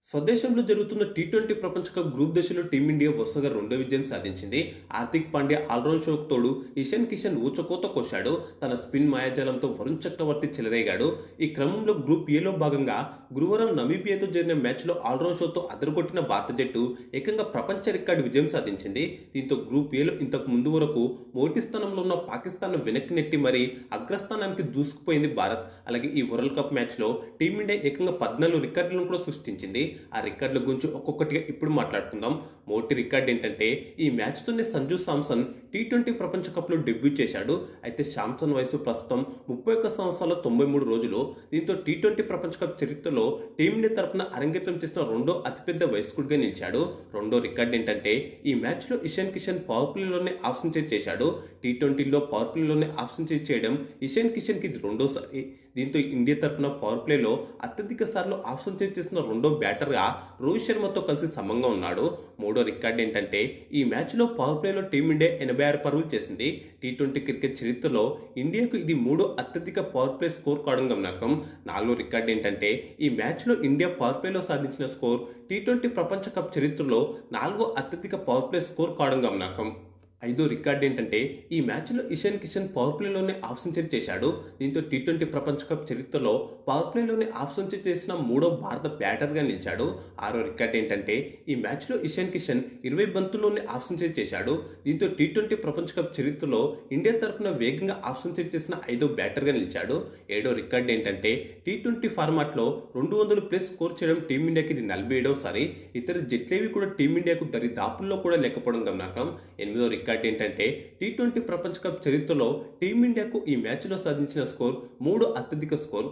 స్వదేశంలో జరుగుతున్న టీ20 ప్రపంచ కప్ గ్రూప్ దశలో టీమిండియా వరుసగా రెండో విజయం సాధించింది. హార్దిక్ పాండ్యా ఆల్రౌండ్ షోకు తోడు ఇషాన్ కిషన్ ఊచకోత కోశాడు. తన స్పిన్ మాయాజాలంతో వరుణ్ చక్రవర్తి చెలరేగాడు. ఈ క్రమంలో గ్రూప్ ఏలో భాగంగా గురువారం నమీబియాతో జరిగిన మ్యాచ్లో ఆల్రౌండ్ షోతో అదరగొట్టిన భారత జట్టు ఏకంగా ప్రపంచ రికార్డు విజయం సాధించింది. దీంతో గ్రూప్ ఏలో ఇంతకు ముందు వరకు మొదటి స్థానంలో ఉన్న పాకిస్తాన్ను వెనక్కి నెట్టి మరీ అగ్రస్థానానికి దూసుకుపోయింది భారత్. అలాగే ఈ వరల్డ్ కప్ మ్యాచ్లో టీమిండియా ఏకంగా 14 రికార్డులను కూడా సృష్టించింది. ఆ రికార్డుల గురించి ఒక్కొక్కటిగా ఇప్పుడు మాట్లాడుకుందాం. మొదటి రికార్డు ఏంటంటే, ఈ మ్యాచ్తోనే సంజు శాంసన్ టీ20 ప్రపంచ కప్లో డెబ్యూ చేశాడు. అయితే శాంసన్ వయసు ప్రస్తుతం 31 సంవత్సరాల 93 రోజులు. దీంతో టీ20 ప్రపంచ కప్ చరిత్రలో టీమిండియా తరపున అరంగేట్రం చేసిన రెండో అతిపెద్ద వయస్కుడిగా నిలిచాడు. రెండో రికార్డు ఏంటంటే, ఈ మ్యాచ్లో ఇషాన్ కిషన్ పవర్ ప్లేలోనే హాఫ్ సెంచరీ చేశాడు. టీ20లో పవర్ ప్లేలోనే హాఫ్ సెంచరీ చేయడం ఇషాన్ కిషన్కి ఇది రెండోసారి. దీంతో ఇండియా తరపున పవర్ ప్లేలో అత్యధిక సార్లు హాఫ్ సెంచరీ చేసిన రెండో బ్యాటర్గా రోహిత్ శర్మతో కలిసి సమంగా ఉన్నాడు. మూడో రికార్డు ఏంటంటే, ఈ మ్యాచ్లో పవర్ ప్లేలో టీమిండియా 86 పరుగులు చేసింది. టీ20 క్రికెట్ చరిత్రలో ఇండియాకు ఇది మూడో అత్యధిక పవర్ ప్లే స్కోర్ కావడం గమనార్హం. నాలుగో రికార్డు ఏంటంటే, ఈ మ్యాచ్లో ఇండియా పవర్ ప్లేలో సాధించిన స్కోర్ టీ20 ప్రపంచ కప్ చరిత్రలో నాలుగో అత్యధిక పవర్ ప్లే స్కోర్ కావడం గమనార్హం. ఐదో రికార్డు ఏంటంటే, ఈ మ్యాచ్లో ఇషాన్ కిషన్ పవర్ ప్లేలోనే హాఫ్ సెంచరీ చేశాడు. దీంతో టీ20 ప్రపంచ కప్ చరిత్రలో పవర్ ప్లేలోనే హాఫ్ సెంచరీ చేసిన మూడో భారత బ్యాటర్గా నిలిచాడు. ఆరో రికార్డు ఏంటంటే, ఈ మ్యాచ్లో ఇషాన్ కిషన్ 20 బంతుల్లోనే హాఫ్ సెంచరీ చేశాడు. దీంతో టీ20 ప్రపంచ కప్ చరిత్రలో ఇండియా తరపున వేగంగా హాఫ్ సెంచరీ చేసిన ఐదో బ్యాటర్గా నిలిచాడు. ఏడో రికార్డు ఏంటంటే, టీ20 ఫార్మాట్లో 200+ స్కోర్ చేయడం టీమిండియాకి ఇది 47వసారి. ఇతర జట్లేవి కూడా టీమిండియాకు దరిదాపుల్లో కూడా లేకపోవడం గమనార్హం. ఎనిమిదో రికార్డు ఏంటంటే, టీ20 ప్రపంచ కప్ చరిత్రలో టీమిండియాకు ఈ మ్యాచ్లో సాధించిన స్కోర్ మూడో అత్యధిక స్కోర్.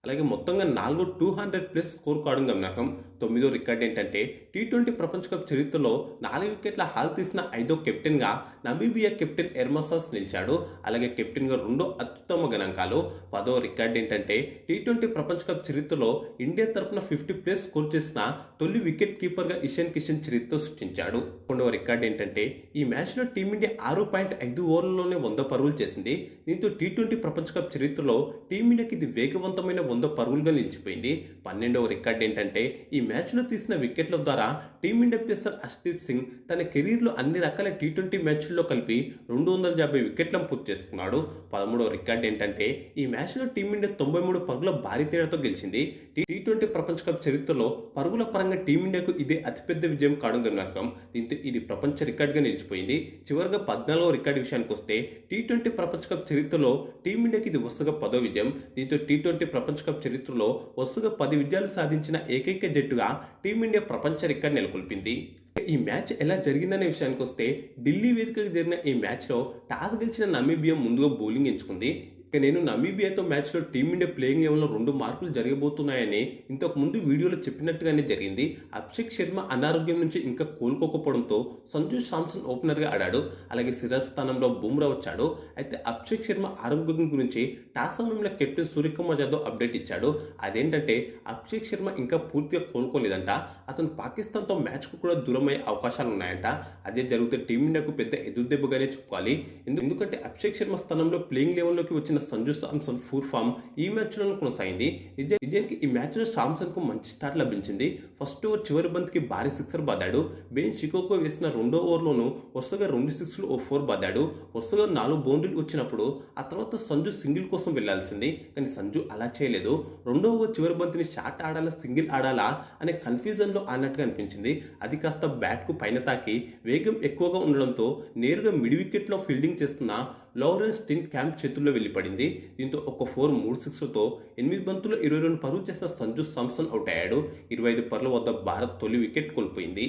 అలాగే మొత్తంగా 200+ స్కోర్ కావడం గమనార్హం. తొమ్మిదో రికార్డు ఏంటంటే, టీ20 ప్రపంచ కప్ చరిత్రలో 4 వికెట్ల హాల్ తీసిన ఐదో కెప్టెన్గా నమీబియా కెప్టెన్ ఎర్మసాస్ నిలిచాడు. అలాగే కెప్టెన్గా రెండో అత్యుత్తమ గణాంకాలు. పదో రికార్డు ఏంటంటే, టీ20 ప్రపంచ కప్ చరిత్రలో ఇండియా తరపున 50+ స్కోర్ చేసిన తొలి వికెట్ కీపర్గా ఇషాన్ కిషన్ చరిత్ర సృష్టించాడు. 11వ రికార్డు ఏంటంటే, ఈ మ్యాచ్లో టీమిండియా 6.5 ఓవర్లలోనే 100 పరుగులు చేసింది. దీంతో టీ20 ప్రపంచ కప్ చరిత్రలో టీమిండియాకి ఇది వేగవంతమైన 100 పరుగులుగా నిలిచిపోయింది. 12వ రికార్డు ఏంటంటే, ఈ మ్యాచ్లో తీసిన వికెట్ల ద్వారా టీమిండియా పేసర్ హర్షదీప్ సింగ్ తన కెరీర్లో అన్ని రకాల టీ20 మ్యాచ్ల్లో కలిపి 250 వికెట్లను పూర్తి చేసుకున్నాడు. 13వ రికార్డు ఏంటంటే, ఈ మ్యాచ్లో టీమిండియా 93 పరుగుల భారీ తేడాతో గెలిచింది. టీ20 ప్రపంచ కప్ చరిత్రలో పరుగుల పరంగా టీమిండియాకు ఇదే అతిపెద్ద విజయం కావడం గమనార్హం. దీంతో ఇది ప్రపంచ రికార్డుగా నిలిచిపోయింది. చివరిగా 14వ రికార్డు విషయానికి వస్తే, టీ20 ప్రపంచ కప్ చరిత్రలో టీమిండియాకి ఇది వరుసగా 10వ విజయం. దీంతో టీ20 ప్రపంచ కప్ చరిత్రలో వరుసగా 10 విజయాలు సాధించిన ఏకైక జట్టుగా టీమిండియా ప్రపంచ రికార్డు నెలకొల్పింది. ఈ మ్యాచ్ ఎలా జరిగిందనే విషయానికి వస్తే, ఢిల్లీ వేదికగా జరిగిన ఈ మ్యాచ్లో టాస్ గెలిచిన నమీబియా ముందుగా బౌలింగ్ ఎంచుకుంది. ఇక నేను నమీబియాతో మ్యాచ్లో టీమిండియా ప్లేయింగ్ లెవెన్లో 2 మార్పులు జరగబోతున్నాయని ఇంతకు ముందు వీడియోలో చెప్పినట్టుగానే జరిగింది. అభిషేక్ శర్మ అనారోగ్యం నుంచి ఇంకా కోలుకోకపోవడంతో సంజు శాంసన్ ఓపెనర్గా ఆడాడు. అలాగే సిరాజ్ స్థానంలో బుమ్రా వచ్చాడు. అయితే అభిషేక్ శర్మ ఆరోగ్యం గురించి టాస్ సమయంలో కెప్టెన్ సూర్యకుమార్ యాదవ్ అప్డేట్ ఇచ్చాడు. అదేంటంటే, అభిషేక్ శర్మ ఇంకా పూర్తిగా కోలుకోలేదంట. అతను పాకిస్తాన్తో మ్యాచ్కు కూడా దూరమయ్యే అవకాశాలు ఉన్నాయంట. అదే జరిగితే టీమిండియాకు పెద్ద ఎదురుదెబ్బగానే చెప్పుకోవాలి. ఎందుకంటే అభిషేక్ శర్మ స్థానంలో ప్లేయింగ్ లెవెన్లోకి వచ్చిన సంజు శాంసన్ ఫుల్ ఫామ్ ఈ మ్యాచ్లో కొనసాగింది. నిజానికి ఈ మ్యాచ్లో శాంసన్ కు మంచి స్టార్ట్ లభించింది. ఫస్ట్ ఓవర్ చివరి బంతికి భారీ సిక్సర్ బాదాడు. బెన్ షికోకో వేసిన రెండో ఓవర్లోనూ వరుసగా 2 సిక్స్లు ఓ 4 బాదాడు. వరుసగా 4 బౌండరీలు వచ్చినప్పుడు ఆ తర్వాత సంజు సింగిల్ కోసం వెళ్లాల్సింది. కానీ సంజు అలా చేయలేదు. రెండో ఓవర్ చివరి బంతిని షాట్ ఆడాలా సింగిల్ ఆడాలా అనే కన్ఫ్యూజన్లో ఆడినట్టుగా అనిపించింది. అది కాస్త బ్యాట్కు పైన తాకి వేగం ఎక్కువగా ఉండడంతో నేరుగా మిడ్ వికెట్లో ఫీల్డింగ్ చేస్తున్న లారెన్స్ టిన్ క్యాంప్ చేతుల్లో వెళ్లిపడింది. దీంతో ఒక 4 3 సిక్స్లతో 8 బంతుల్లో 22 పరుగులు చేసిన సంజు శాంసన్ అవుట్ అయ్యాడు. 25 పరుగుల వద్ద భారత్ తొలి వికెట్ కోల్పోయింది.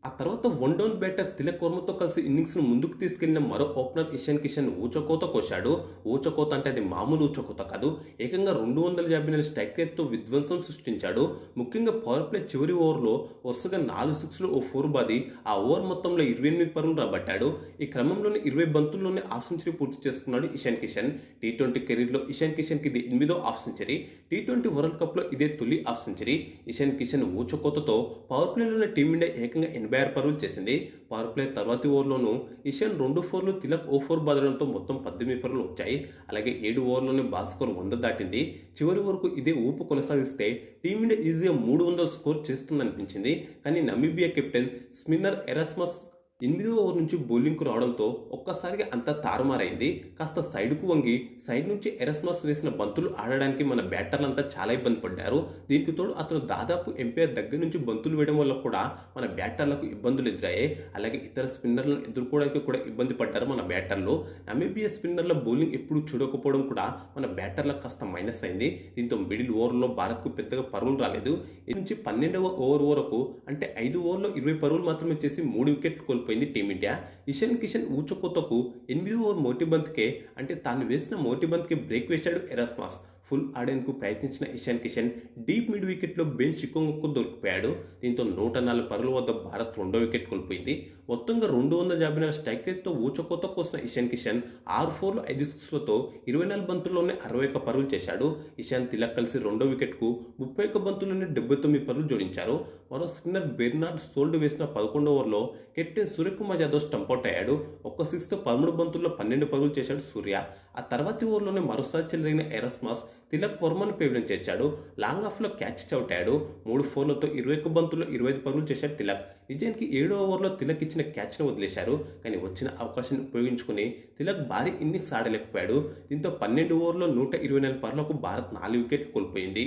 ఆ తర్వాత వన్ డౌన్ బ్యాటర్ తిలక్ వర్మతో కలిసి ఇన్నింగ్స్ను ముందుకు తీసుకెళ్లిన మరో ఓపెనర్ ఇషాన్ కిషన్ ఊచకోత కోశాడు. ఊచకోత అంటే అది మామూలు ఊచకోత కాదు. ఏకంగా 254 స్ట్రైక్ రేట్తో విధ్వంసం సృష్టించాడు. ముఖ్యంగా పవర్ ప్లే చివరి ఓవర్లో వరుసగా 4 సిక్స్లు ఓ 4 బాది ఆ ఓవర్ మొత్తంలో 28 పరుగులు రాబట్టాడు. ఈ క్రమంలోనే 20 బంతుల్లోనే హాఫ్ సెంచరీ పూర్తి చేసుకున్నాడు ఇషాన్ కిషన్. టీ20 కెరీర్లో ఇషాన్ కిషన్కి ఇది 8వ హాఫ్ సెంచరీ. టీ20 వరల్డ్ కప్లో ఇదే తొలి హాఫ్ సెంచరీ. ఇషాన్ కిషన్ ఊచకోతతో పవర్ ప్లేలోనే టీమిండియా ఏకంగా 86 పరుగులు చేసింది. పవర్ ప్లే తర్వాతి ఓవర్లోనూ ఇషాన్ 2 4లు, తిలక్ ఓ 4 బాదడంతో మొత్తం 18 పరుగులు వచ్చాయి. అలాగే 7 ఓవర్లోనే భాస్కర్ 100 దాటింది. చివరి వరకు ఇదే ఊపు కొనసాగిస్తే టీమిండియా ఈజీగా 300 స్కోర్ చేస్తుందనిపించింది. కానీ నమీబియా కెప్టెన్ స్పిన్నర్ ఎరాస్మస్ 8వ ఓవర్ నుంచి బౌలింగ్కు రావడంతో ఒక్కసారిగా అంతా తారుమారైంది. కాస్త సైడ్కు వంగి సైడ్ నుంచి ఎరాస్మస్ వేసిన బంతులు ఆడడానికి మన బ్యాటర్లంతా చాలా ఇబ్బంది పడ్డారు. దీనికి తోడు అతను దాదాపు ఎంపైర్ దగ్గర నుంచి బంతులు వేయడం వల్ల కూడా మన బ్యాటర్లకు ఇబ్బందులు ఎదురయ్యాయి. అలాగే ఇతర స్పిన్నర్లను ఎదుర్కోవడానికి కూడా ఇబ్బంది పడ్డారు మన బ్యాటర్లు. నమీబియా స్పిన్నర్ల బౌలింగ్ ఎప్పుడు చూడకపోవడం కూడా మన బ్యాటర్లకు కాస్త మైనస్ అయింది. దీంతో మిడిల్ ఓవర్లో భారత్కు పెద్దగా పరుగులు రాలేదు. ఇది నుంచి 12వ ఓవర్ వరకు అంటే 5 ఓవర్లో 20 పరుగులు మాత్రమే చేసి 3 వికెట్లు కోల్పోయింది టీమిండియా. ఇషాన్ కిషన్ ఊచకోతకు 8వ ఓవర్ మోటీ బంత్కే అంటే తాను వేసిన మోటీ బంత్కి బ్రేక్ వేశాడు ఎరాస్మస్. ఫుల్ ఆడేందుకు ప్రయత్నించిన ఇషాన్ కిషన్ డీప్ మిడ్ వికెట్లో బెన్ షికాంగ్కు దొరికిపోయాడు. దీంతో 104 పరుగుల వద్ద భారత్ 2వ వికెట్ కోల్పోయింది. మొత్తంగా 254 స్ట్రైక్ రేట్తో ఊచకోత కోసిన ఇషాన్ కిషన్ 6 4లు 5 6లతో 24 బంతుల్లోనే 61 పరుగులు చేశాడు. ఇషాన్, తిలక్ కలిసి 2వ వికెట్కు 31 బంతుల్లోనే 79 పరుగులు జోడించారు. మరో స్పిన్నర్ బెర్నార్డ్ సోల్డ్ వేసిన 11వ ఓవర్లో కెప్టెన్ సూర్యకుమార్ యాదవ్ స్టంపౌట్ అయ్యాడు. ఒక్క 6తో 13 బంతుల్లో 12 పరుగులు చేశాడు సూర్య. ఆ తర్వాతి ఓవర్లోనే మరోసారి చెలరైన ఎరాస్మస్ తిలక్ వర్మను పేవిలం చేర్చాడు. లాంగ్ ఆఫ్లో క్యాచ్ అవుటాడు. 3 4లతో 21 బంతుల్లో 25 పరుగులు చేశాడు తిలక్. నిజానికి 7వ ఓవర్లో తిలక్ ఇచ్చిన క్యాచ్ను వదిలేశారు. కానీ వచ్చిన అవకాశాన్ని ఉపయోగించుకుని తిలక్ భారీ ఇన్నింగ్స్ ఆడలేకపోయాడు. దీంతో 12 ఓవర్లో 124 పరుగులకు భారత్ 4 వికెట్లు కోల్పోయింది.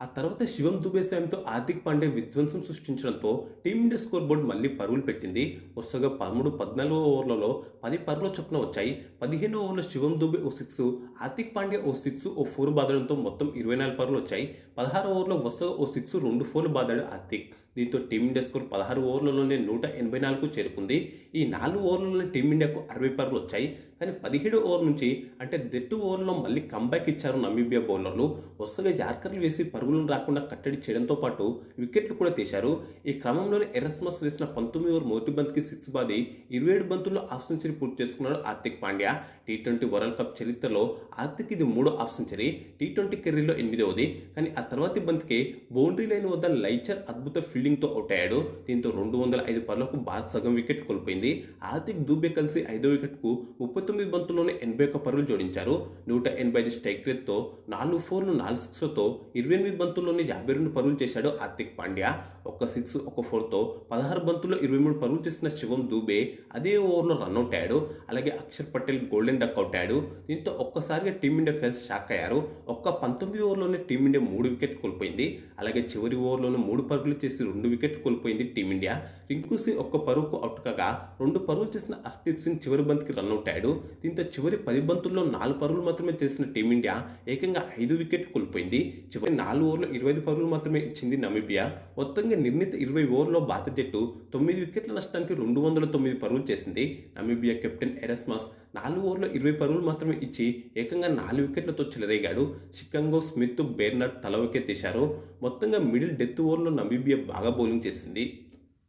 ఆ తర్వాత శివం దుబే సాయంతో హార్దిక్ పాండ్యా విధ్వంసం సృష్టించడంతో టీమిండియా స్కోర్ బోర్డు మళ్లీ పరుగులు పెట్టింది. వరుసగా 13, 14వ ఓవర్లలో 10 పరుగుల చొప్పున వచ్చాయి. 15వ ఓవర్లో శివం దుబే ఓ 6, హార్దిక్ పాండ్యా ఓ 6, ఓ 4 బాదడంతో మొత్తం 24 పరుగులు వచ్చాయి. 16వ ఓవర్లో వరుసగా ఓ 6, 2 4లు బాదాడు హార్దిక్. దీంతో టీమిండియా స్కోర్ 16 ఓవర్లలోనే 184కు చేరుకుంది. ఈ 4 ఓవర్లలోనే టీమిండియాకు 60 పరుగులు వచ్చాయి. కానీ 17వ ఓవర్ నుంచి అంటే డెత్ ఓవర్లో మళ్ళీ కంబ్యాక్ ఇచ్చారు నమీబియా బౌలర్లు. వరుసగా యార్కర్లు వేసి పరుగులను రాకుండా కట్టడి చేయడంతో పాటు వికెట్లు కూడా తీశారు. ఈ క్రమంలోనే ఎరాస్మస్ వేసిన 19వ ఓవర్ మోటీ బంత్కి 6 బాది 27 బంతుల్లో హాఫ్ సెంచరీ పూర్తి చేసుకున్నాడు Hardik Pandya. T20 world cup చరిత్రలో హార్దిక్ ఇది 3వ హాఫ్ సెంచరీ. టీ20 కెరీర్లో 8వది. కానీ ఆ తర్వాతి బంత్కే బౌండరీ లైన్ వద్ద లైచర్ అద్భుత ఫీల్డింగ్తో అవుట్ అయ్యాడు. దీంతో 205 పరుగులకు భారత్ సగం వికెట్ కోల్పోయింది. హార్దిక్, దూబే కలిసి 5వ వికెట్కు 39 బంతుల్లోనే 81 పరుగులు జోడించారు. 185 స్ట్రైక్ రేట్తో 4 4లు, 4 6లతో 28 బంతుల్లోనే 52 పరుగులు చేశాడు హార్దిక్ పాండ్యా. ఒక్క 6, ఒక 4తో 16 బంతుల్లో 23 పరుగులు చేసిన శివం దూబే అదే ఓవర్లో రన్అట్ అయ్యాడు. అలాగే Axar Patel golden duck out అయ్యాడు. దీంతో ఒక్కసారిగా టీమిండియా ఫ్యాన్స్ షాక్ అయ్యారు. ఒక్క 19వ ఓవర్లోనే టీమిండియా 3 వికెట్ కోల్పోయింది. అలాగే చివరి ఓవర్లోనే 3 పరుగులు చేసి 2 వికెట్ కోల్పోయింది టీమిండియా. రింకు సింగ్ ఒక్క పరుగుకు అవుట్ కాగా 2 పరుగులు చేసిన హర్దీప్ సింగ్ చివరి బంతికి రన్అట్ అయ్యాడు. దీంతో చివరి 10 బంతుల్లో 4 పరుగులు మాత్రమే చేసిన టీమిండియా ఏకంగా 5 వికెట్లు కోల్పోయింది. చివరి 4 ఓవర్లో 25 పరుగులు మాత్రమే ఇచ్చింది నమీబియా. మొత్తంగా నిర్ణీత 20 ఓవర్లో భారత జట్టు 9 వికెట్ల నష్టానికి 209 పరుగులు చేసింది. నమీబియా కెప్టెన్ ఎరాస్మస్ 4 ఓవర్లో 20 పరుగులు మాత్రమే ఇచ్చి ఏకంగా 4 వికెట్లతో చెలరేగాడు. షికాంగో, స్మిత్, బెర్నార్డ్ తల వికెట్ తీశారు. మొత్తంగా మిడిల్ డెత్ ఓవర్లో నమీబియా బాగా బౌలింగ్ చేసింది.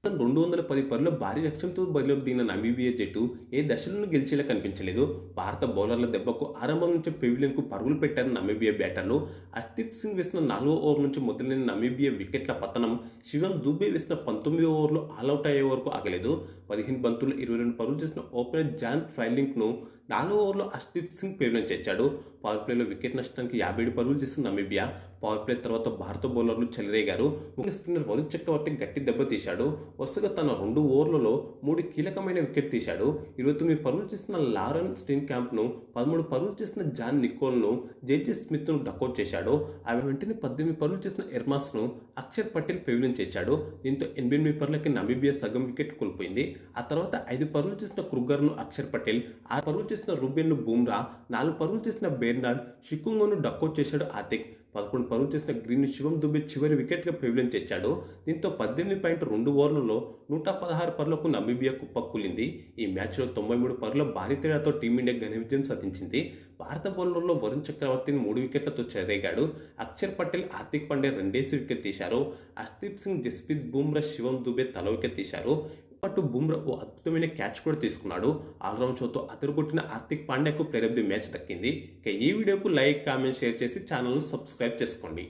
210 పరుగుల భారీ లక్ష్యంతో బరిలోకి దిగిన నమీబియా జట్టు ఏ దశలోనూ గెలిచేలా కనిపించలేదు. భారత బౌలర్ల దెబ్బకు ఆరంభం నుంచి పెవిలియన్కు పరుగులు పెట్టారు నమీబియా బ్యాటర్లు. హర్దీప్ సింగ్ వేసిన 4వ ఓవర్ నుంచి మొదలైన నమీబియా వికెట్ల పతనం శివం దూబే వేసిన 19వ ఓవర్లో ఆల్అవుట్ అయ్యే వరకు ఆగలేదు. 15 బంతుల్లో 22 పరుగులు చేసిన ఓపెనర్ జాన్ ఫ్రైలింగ్ను 4వ ఓవర్లో హర్దీప్ సింగ్ పేవిలియన్ చేర్చాడు. పవర్ ప్లేలో వికెట్ నష్టానికి 57 పరుగులు చేసిన నమీబియా. పవర్ ప్లే తర్వాత భారత బౌలర్లు చెలరేగారు. ముఖ్య స్పిన్నర్ వరుణ్ చక్రవర్తి గట్టి దెబ్బ తీశాడు. వరుసగా తన 2 ఓవర్లలో 3 కీలకమైన వికెట్ తీశాడు. 29 పరుగులు చేసిన లారెన్ స్టీన్ క్యాంప్ను, 13 పరుగులు చేసిన జాన్ నికోల్ను, జేజే స్మిత్ను డకౌట్ చేశాడు. ఆ వెంటనే 18 పరుగులు చేసిన ఎర్మాస్ను అక్షర్ పటేల్ పేవిలియన్ చేశాడు. దీంతో 88 పరుగులకి నమీబియా సగం వికెట్ కోల్పోయింది. ఆ తర్వాత 5 పరుగులు చేసిన క్రుగర్ను అక్షర్ పటేల్, 6 పరుగులు చేసిన రూబెన్ను బూమ్రా, 4 పరుగులు చేసిన బెర్నార్డ్ షికాంగోను డకౌట్ చేశాడు హార్దిక్. 11 పరుగులు చేసిన గ్రీన్ శివం దుబే చివరి వికెట్గా పేవిలియన్ చేర్చాడు. దీంతో 18.2 ఓవర్లలో 116 పరుగులకు నమీబియా కుప్పకూలింది. ఈ మ్యాచ్లో 93 పరుగుల భారీ తేడాతో టీమిండియా ఘన విజయం సాధించింది. భారత బౌలర్లో వరుణ్ చక్రవర్తిని 3 వికెట్లతో చెలరేగాడు. అక్షర్ పటేల్, హార్దిక్ పాండ్యా 2 వికెట్ తీశారు. హర్దీప్ సింగ్, జస్ప్రీత్ బుమ్రా, శివం దుబే తల వికెట్ తీశారు. పాటు బుమ్రా ఓ అద్భుతమైన క్యాచ్ కూడా తీసుకున్నాడు. ఆల్రౌండ్ షోతో అదరగొట్టిన హార్దిక్ పాండ్యాకు ప్లేయర్ ఆఫ్ ది మ్యాచ్ దక్కింది. ఇక ఈ వీడియోకు లైక్, కామెంట్, షేర్ చేసి ఛానల్ను సబ్స్క్రైబ్ చేసుకోండి.